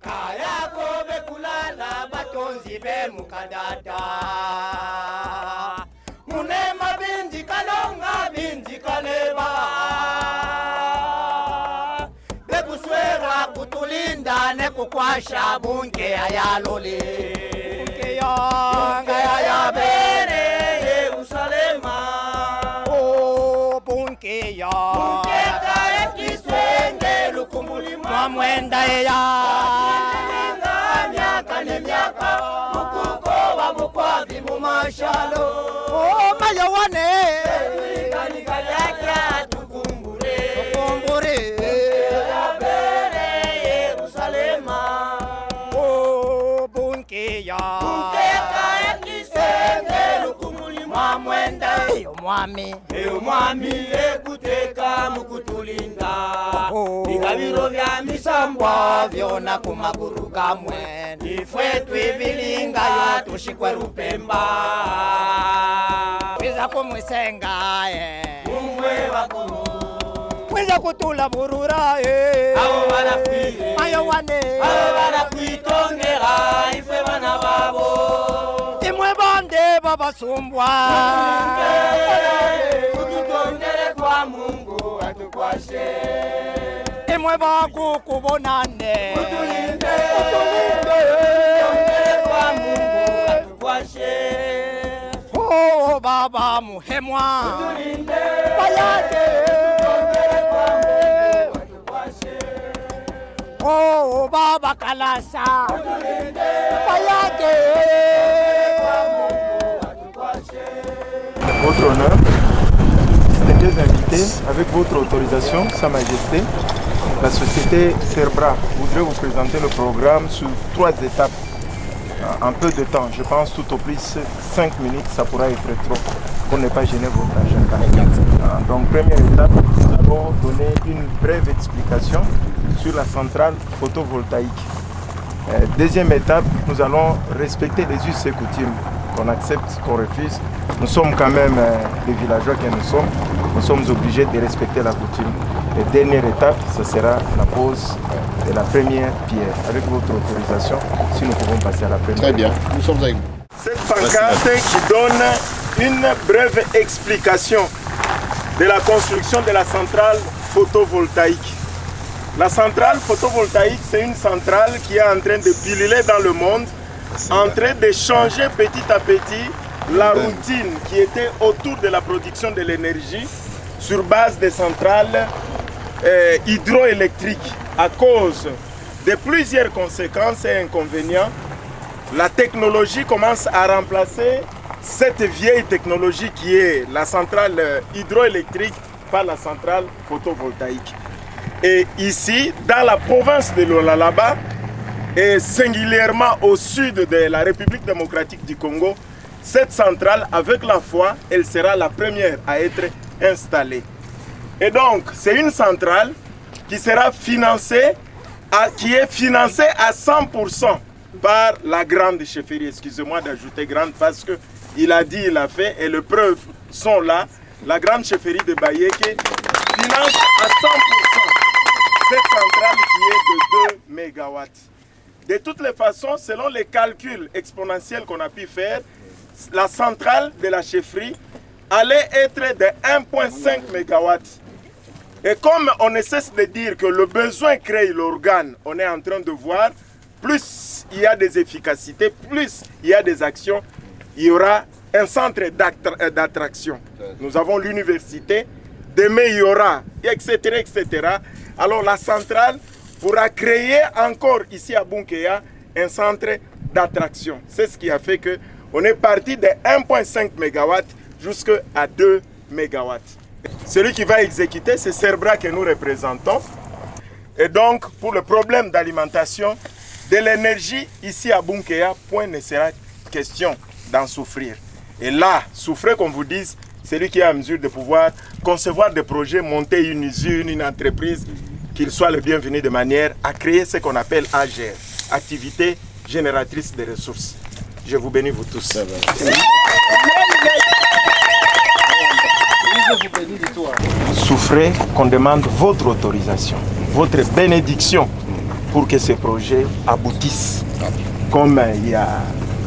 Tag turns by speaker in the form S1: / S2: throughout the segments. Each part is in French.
S1: kaya kobe kulala batonzi be mukadata munema binji kalonga binji kaleba bekuswera kutulinda nekukwasha bunke ayalole bunke ya bere Yerusalema oh bunke ya kiswenge lukumbuli mwenda ya miaka ne miaka mukuko wa mukwavi mumashalo oh mayawane kali yake tukumbure ya bere Yerusalema oh bunke ya kiswenge lukumbuli mwenda yo mwami ekuteka mukutulinda Ikabiro vya misambwa vyona kumaguru kamwe Ifwe twivilinga tushikwe rupemba Wiza kumwisenga Mumwe wakuru Wiza kutula burura Awo wanakwire Mayo wane Awo wanakwitongera Ifwe wana babo Imwe bande baba sumbwa Kututongere kwa Mungu atukwashe Imwe baku kubonane Utulinde kwa Mungu atukwashe Oh baba muhemwa Utulinde Bayate kwa Mungu atukwashe Oh baba kalasa Utulinde Bayate kwa Mungu atukwashe
S2: Votre honneur, distingués invités, avec votre autorisation, Sa Majesté, la société Cerbra voudrait vous présenter le programme sur 3 étapes en peu de temps. Je pense tout au plus 5 minutes, ça pourra être trop pour ne pas gêner votre agenda. Donc première étape, nous allons donner une brève explication sur la centrale photovoltaïque. Deuxième étape, nous allons respecter les us et coutumes, qu'on accepte, qu'on refuse. Nous sommes quand même des villageois que nous sommes obligés de respecter la coutume. Et dernière étape, ce sera la pose de la première pierre. Avec votre autorisation, si nous pouvons passer à la première.
S3: Très bien, nous sommes avec vous.
S2: Cette pancarte qui donne une brève explication de la construction de la centrale photovoltaïque. La centrale photovoltaïque, c'est une centrale qui est en train de pulluler dans le monde, en train de changer petit à petit la routine qui était autour de la production de l'énergie sur base des centrales hydroélectriques. À cause de plusieurs conséquences et inconvénients, la technologie commence à remplacer cette vieille technologie qui est la centrale hydroélectrique par la centrale photovoltaïque. Et ici, dans la province de Lualaba, et singulièrement au sud de la République démocratique du Congo, cette centrale, avec la foi, elle sera la première à être installée. Et donc, c'est une centrale qui sera financée, qui est financée à 100% par la grande chefferie. Excusez-moi d'ajouter grande parce qu'il a dit, il a fait, et les preuves sont là. La grande chefferie de Bayeke finance à 100% cette centrale qui est de 2 mégawatts. De toutes les façons, selon les calculs exponentiels qu'on a pu faire, la centrale de la chefferie allait être de 1,5 MW. Et comme on ne cesse de dire que le besoin crée l'organe, on est en train de voir, plus il y a des efficacités, plus il y a des actions, il y aura un centre d'attraction. Nous avons l'université, demain il y aura, etc., etc. Alors la centrale pourra créer encore ici à Bunkeya un centre d'attraction. C'est ce qui a fait qu'on est parti de 1,5 MW jusqu'à 2 MW. Celui qui va exécuter, c'est Cerbra que nous représentons. Et donc, pour le problème d'alimentation de l'énergie ici à Bunkeya, point ne sera question d'en souffrir. Et là, souffrez qu'on vous dise, celui qui est en mesure de pouvoir concevoir des projets, monter une usine, une entreprise, qu'il soit le bienvenu de manière à créer ce qu'on appelle AGR, activité génératrice de ressources. Je vous bénis vous tous. Souffrez qu'on demande votre autorisation, votre bénédiction pour que ce projet aboutisse. Comme il y a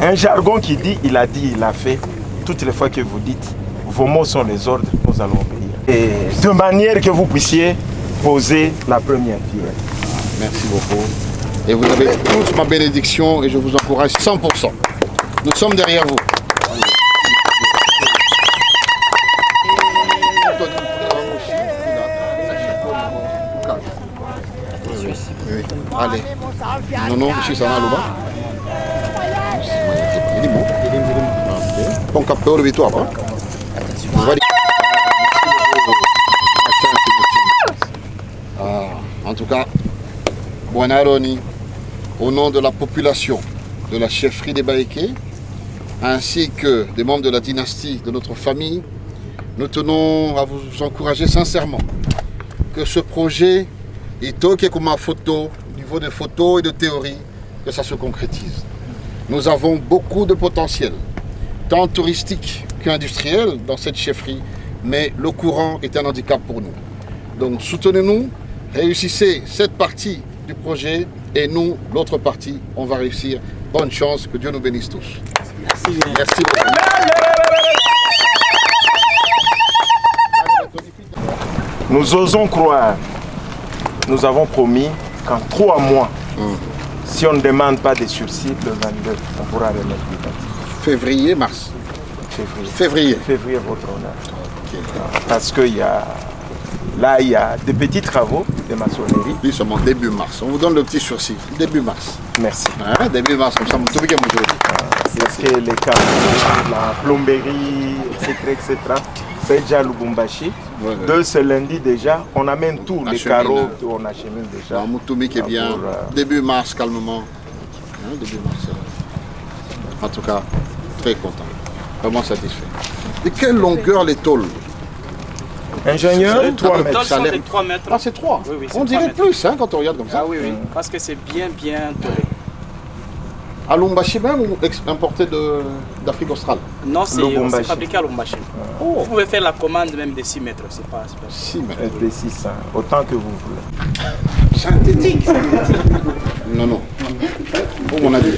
S2: un jargon qui dit, il a dit, il a fait. Toutes les fois que vous dites, vos mots sont les ordres, nous allons obéir. Et de manière que vous puissiez poser la première pierre.
S3: Merci beaucoup. Et vous avez toute ma bénédiction et je vous encourage 100%. Nous sommes derrière vous. Allez. Non, ici ça va là-bas. Bon capteur de victoire. En tout cas, Buonaroni, au nom de la population de la chefferie des Baïké, ainsi que des membres de la dynastie de notre famille, nous tenons à vous encourager sincèrement que ce projet, il toque comme ma photo, au niveau de photos et de théorie, que ça se concrétise. Nous avons beaucoup de potentiel, tant touristique qu'industriel dans cette chefferie, mais le courant est un handicap pour nous. Donc soutenez-nous, réussissez cette partie du projet et nous, l'autre partie, on va réussir. Bonne chance, que Dieu nous bénisse tous. Merci. Merci beaucoup.
S2: Nous osons croire, nous avons promis qu'en 3 mois, si on ne demande pas de sursis, le 22, on pourra remettre le bâtiment.
S3: Février, mars. Février.
S2: Février, votre honneur. Okay. Parce qu'il y a... Là, il y a des petits travaux de maçonnerie.
S3: Oui, seulement début mars. On vous donne le petit sursis. Début mars.
S2: Merci.
S3: Hein, début mars, comme ça, tout le monde.
S2: Parce que les cas, la plomberie, etc., c'est déjà Lubumbashi.
S3: Ouais.
S2: 2, ce lundi déjà, on amène tous les carreaux, on achemine déjà.
S3: Moutoumi qui est bien. Début mars, calmement. Hein, début mars. En tout cas, très content. Vraiment satisfait. De quelle longueur les tôles?
S2: Ingénieur, 3 mètres.
S4: Les tôles sont de 3 mètres.
S3: Ah, c'est 3.
S4: Oui,
S3: on dirait plus hein, quand on regarde comme ça.
S4: Ah oui, oui. Parce que c'est bien tolé.
S3: À Lubumbashi même ou importé d'Afrique australe?
S4: Non, c'est fabriqué à Lubumbashi. Oh. Vous pouvez faire la commande même de 6 mètres. C'est pas
S3: 6 mètres.
S2: De 600, autant que vous voulez.
S3: Synthétique. Non, non. Bon, mon avis.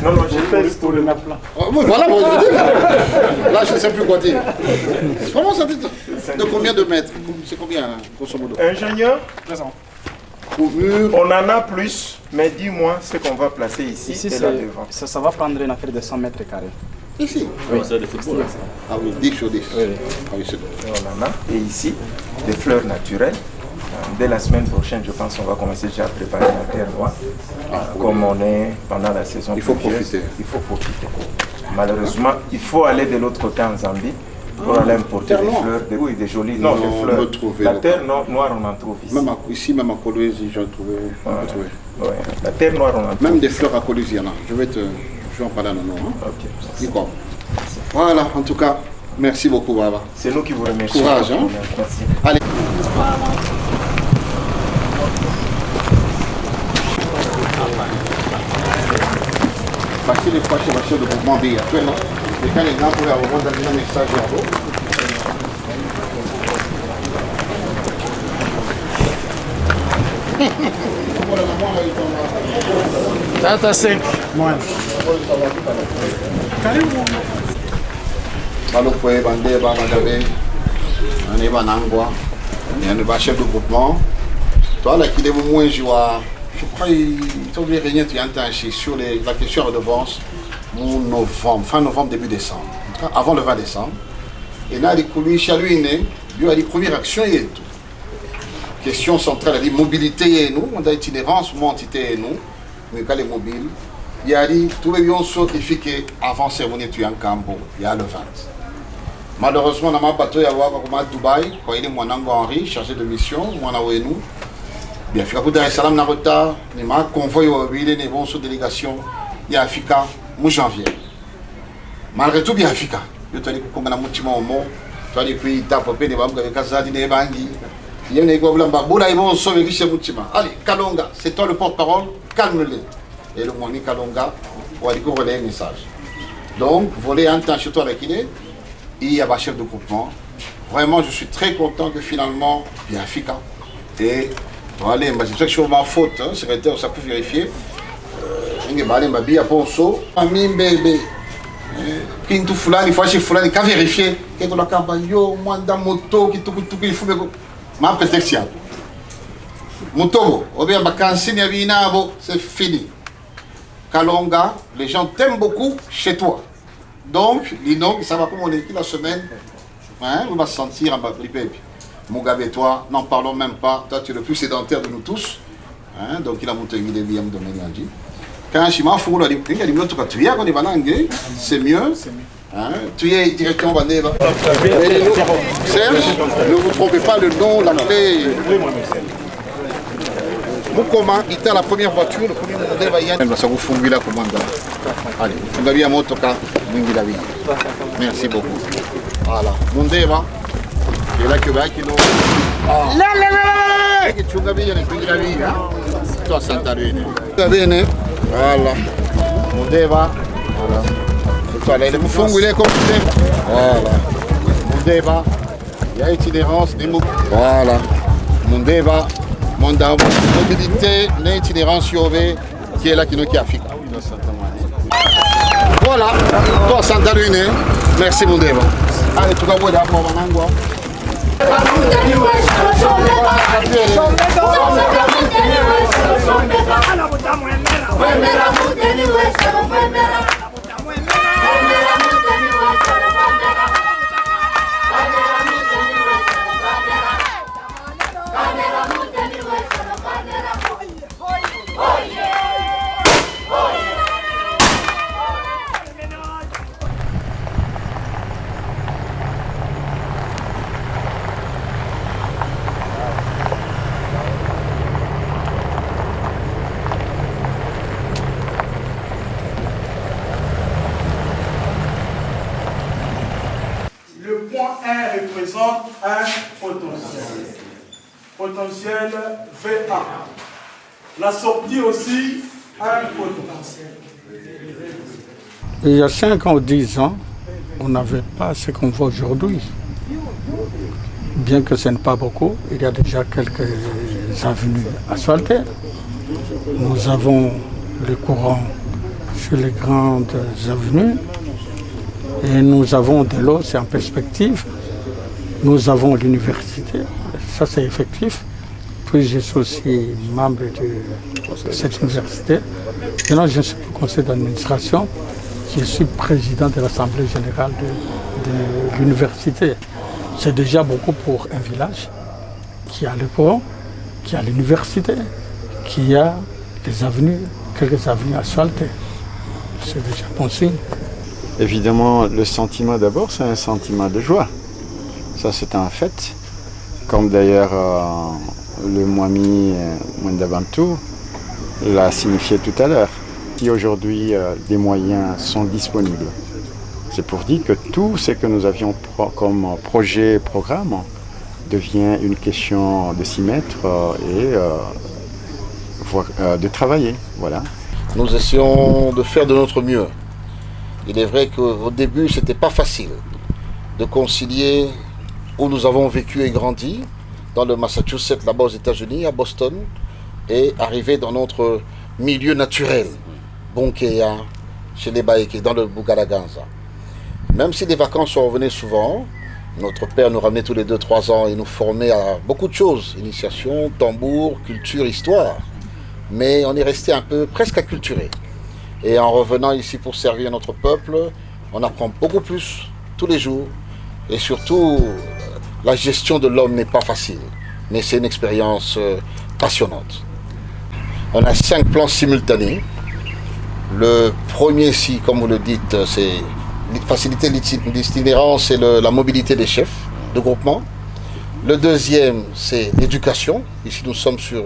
S2: Non, j'ai fait pour le napla.
S3: Oh, voilà, bon, je dis. Là, je ne sais plus quoi dire. C'est vraiment synthétique. De combien de mètres? C'est combien, grosso modo?
S2: Ingénieur,
S4: présent.
S2: On en a plus, mais dis-moi ce qu'on va placer ici et là devant.
S4: Ça va prendre une affaire de 100 mètres carrés.
S3: Ici?
S4: Oui, c'est de football.
S3: Ah oui, 10 sur 10.
S4: Oui.
S3: Ah oui, c'est bon.
S2: On en a. Et ici, des fleurs naturelles. Dès la semaine prochaine, je pense qu'on va commencer déjà à préparer la terre noire. Comme on est pendant la saison.
S3: Il faut profiter.
S2: Il faut profiter. Malheureusement, il faut aller de l'autre côté en Zambie pour aller importer des fleurs. Oui, des jolies. Non, des fleurs. La terre noire, on en trouve ici.
S3: Même ici, même à Kolwezi, j'en ai trouvé.
S2: Ouais. La terre noire, on en trouve.
S3: Même des fleurs à Kolwezi, il y en a. Je vais en parler à Nono. Hein.
S2: Ok.
S3: Voilà, en tout cas, merci beaucoup, Baba.
S2: C'est nous qui vous remercions.
S3: Courage, hein.
S2: Merci.
S3: Allez. Passez les fois chez ma chef de mouvement B actuellement. Et quand les gens pouvaient avoir un message à vous.
S4: Tata 5.
S3: Balokwe, Bandé, Bamagabe, on est Banangwa, il y a un chef de groupement. Toi, là, qui est moins joie, je crois qu'il t'oublie rien, tu entends sur la question de redevance, fin novembre, début décembre, avant le 20 décembre. Et là, il chez lui, il a dit première action et tout. Question centrale, il a dit mobilité et nous, on a itinérance, moi, entité et nous, mais quand les mobiles, il a dit tout le monde certifié avant cérémonie, tu es en Cambo, il y a le 20. Malheureusement, dans ma bateau, il y a à Dubaï, quand il est mon Henri, chargé de mission, moi, on a nous. Bien, il y a Dar es Salaam, retard, il y a un convoi, il y a une sous délégation, il y a Africa, moi janvier. Malgré tout, il y a Africa. Je te dis que comme on a un petit moment, tu as dit que tu as tapé des bambous avec Kazadi, des bangui. Il y a une école blanche, boula, ils vont sauver riche et Moutima. Allez, Kalonga, c'est toi le porte-parole, calme-les. Et le moni Kalonga, on va dire qu'on relaie un message. Donc, vous voulez un temps chez toi avec il y a un chef de groupement. Vraiment, je suis très content que finalement, il y a Africa. Et Allez, c'est pour ça que je suis ma faute, hein, secrétaire, ça peut vérifier. Je vais bien Ponso. Ami bébé. Kintu fulani, fashi fulani, ka vérifier. Qu'est-ce que la cabayo, moi dans moto, qui tout il faut ma protection. Moto, ou bien vacances, c'est fini. Kalonga, les gens t'aiment beaucoup chez toi. Donc, l'inog, ça va comme on est la semaine, hein, on va se sentir en bas de Mugabe et toi, n'en parlons même pas. Toi, tu es le plus sédentaire de nous tous. Hein, donc, il a monté une idée bien de Ménandi. Quand je m'en fous, c'est mieux. Hein, tu es directement bandé. Serge, ne vous trompez pas le nom, la clé. Mukoma, il était la première voiture, le premier modèle va y aller. Ça vous fout là, commandant. Allez, vous avez un mot, merci beaucoup. Voilà, Mondeva. Et là, que va qui nous. Che ci capiscono qui la vita, sto a Santa Luina. Va bene? Voilà. Mondeva. Voilà. Voilà, il faut funghi comme ça. Voilà. Mondeva. Il y a itinérance des mots. Voilà. Mondeva. Monda mobilité, l'itinérance Yové, qui est là qui nous a fait. Voilà. Toi, Santa Luina. Merci, Mondeva. Allez, tu vas voir d'abord Manangwa.
S5: Le point 1 représente un potentiel. Potentiel VA. La sortie aussi, un potentiel.
S6: Il y a 5 ans ou 10 ans, on n'avait pas ce qu'on voit aujourd'hui. Bien que ce n'est pas beaucoup, il y a déjà quelques avenues asphaltées. Nous avons le courant sur les grandes avenues. Et nous avons de l'eau, c'est en perspective. Nous avons l'université, ça c'est effectif. Puis je suis aussi membre de cette université. Maintenant, je suis au conseil d'administration. Je suis président de l'Assemblée générale de l'université. C'est déjà beaucoup pour un village qui a le courant, qui a l'université, qui a des avenues, quelques avenues asphaltées. C'est déjà bon signe.
S7: Évidemment, le sentiment d'abord, c'est un sentiment de joie. Ça, c'est un fait. Comme d'ailleurs le Mwami Mwendabantu l'a signifié tout à l'heure. Si aujourd'hui des moyens sont disponibles, c'est pour dire que tout ce que nous avions comme projet, programme, devient une question de s'y mettre et de travailler. Voilà.
S3: Nous essayons de faire de notre mieux. Il est vrai qu'au début, ce n'était pas facile de concilier où nous avons vécu et grandi, dans le Massachusetts, là-bas aux États-Unis, à Boston, et arriver dans notre milieu naturel, Bonkeya, chez les Baïké, dans le Bugaraganza. Même si les vacances on revenait souvent, notre père nous ramenait tous les 2-3 ans et nous formait à beaucoup de choses, initiation, tambour, culture, histoire. Mais on est resté un peu presque acculturé. Et en revenant ici pour servir notre peuple, on apprend beaucoup plus tous les jours. Et surtout, la gestion de l'homme n'est pas facile. Mais c'est une expérience passionnante. On a 5 plans simultanés. Le premier, si, comme vous le dites, c'est faciliter l'itinérance et la mobilité des chefs de groupement. Le deuxième, c'est l'éducation. Ici, nous sommes sur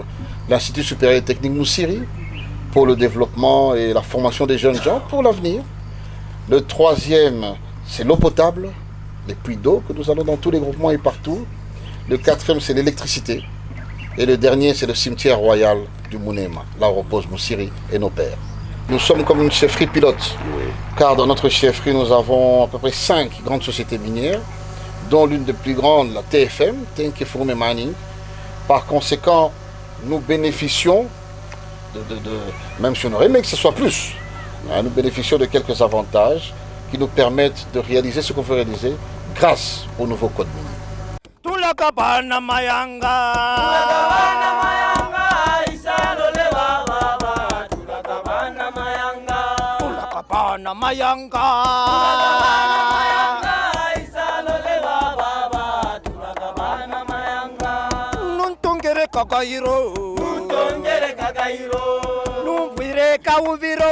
S3: l'Institut supérieur technique Moussiri, pour le développement et la formation des jeunes gens pour l'avenir. Le troisième, c'est l'eau potable, les puits d'eau que nous avons dans tous les groupements et partout. Le quatrième, c'est l'électricité. Et le dernier, c'est le cimetière royal du Mounema, là où repose Moussiri et nos pères. Nous sommes comme une chefferie pilote, car dans notre chefferie, nous avons à peu près 5 grandes sociétés minières, dont l'une des plus grandes, la TFM, Tenke Furume Mining. Par conséquent, nous bénéficions, même si on aurait aimé que ce soit plus, nous bénéficions de quelques avantages qui nous permettent de réaliser ce qu'on veut réaliser grâce au nouveau code minier.
S1: Kakairo, Nuntongere Kakairo, Numpire Kauviro,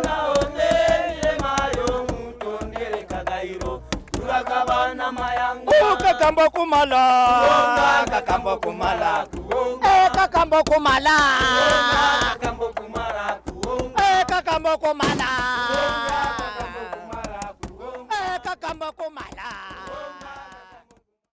S1: Naone Mayo, Nuntongere Kakairo, Turakabana Mayanga, Kakambo Kumala, Kakambo Kumala, Kakambo Kumala, Kakambo Kumala, Kakambo Kumala.